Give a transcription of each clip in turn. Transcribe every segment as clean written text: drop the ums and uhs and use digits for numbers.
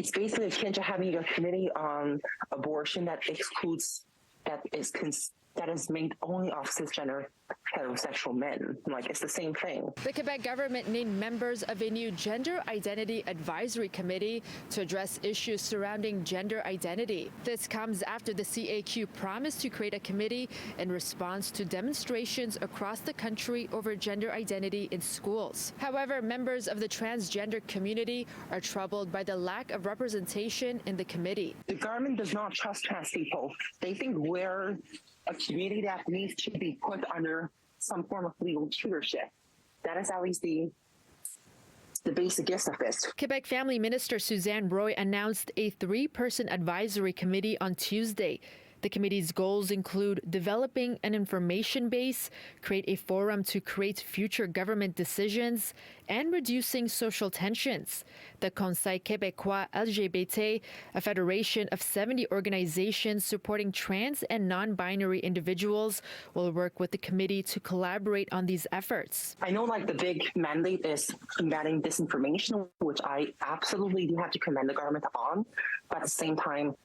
It's basically akin to having a committee on abortion that is made only of cisgender heterosexual men. Like, it's the same thing. The Quebec government named members of a new gender identity advisory committee to address issues surrounding gender identity. This comes after the CAQ promised to create a committee in response to demonstrations across the country over gender identity in schools. However, members of the transgender community are troubled by the lack of representation in the committee. The government does not trust trans people. They think we're a community that needs to be put under some form of legal tutorship. That is at least the basic gist of this. Quebec Family Minister Suzanne Roy announced a 3-person advisory committee on Tuesday. The committee's goals include developing an information base, create a forum to create future government decisions, and reducing social tensions. The Conseil Québécois LGBT, a federation of 70 organizations supporting trans and non-binary individuals, will work with the committee to collaborate on these efforts. I know the big mandate is combating disinformation, which I absolutely do have to commend the government on, but at the same time,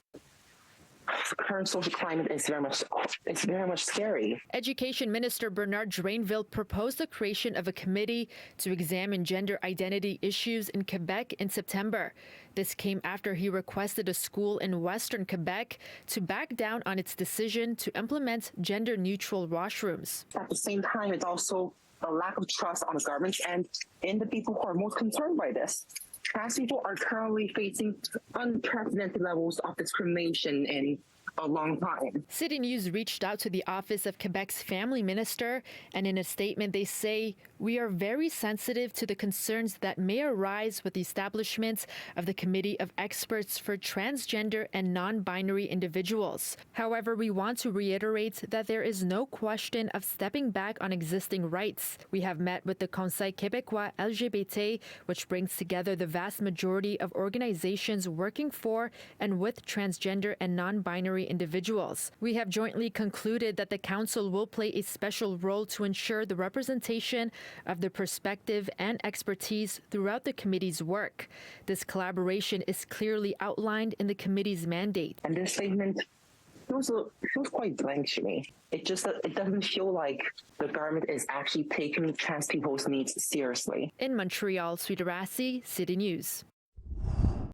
current social climate is very much scary. Education Minister Bernard Drainville proposed the creation of a committee to examine gender identity issues in Quebec in September. This came after he requested a school in Western Quebec to back down on its decision to implement gender-neutral washrooms. At the same time, it's also a lack of trust on the government and in the people who are most concerned by this. Trans people are currently facing unprecedented levels of discrimination in a long time. City News reached out to the office of Quebec's family minister, and in a statement they say, "We are very sensitive to the concerns that may arise with the establishment of the Committee of Experts for Transgender and Non-Binary Individuals. However, we want to reiterate that there is no question of stepping back on existing rights. We have met with the Conseil Québécois LGBT, which brings together the vast majority of organizations working for and with transgender and non-binary individuals. We have jointly concluded that the Council will play a special role to ensure the representation of the perspective and expertise throughout the committee's work. This collaboration is clearly outlined in the committee's mandate." And this statement feels quite blank to me. It doesn't feel like the government is actually taking trans people's needs seriously. In Montreal, Swidda Rassy, City News.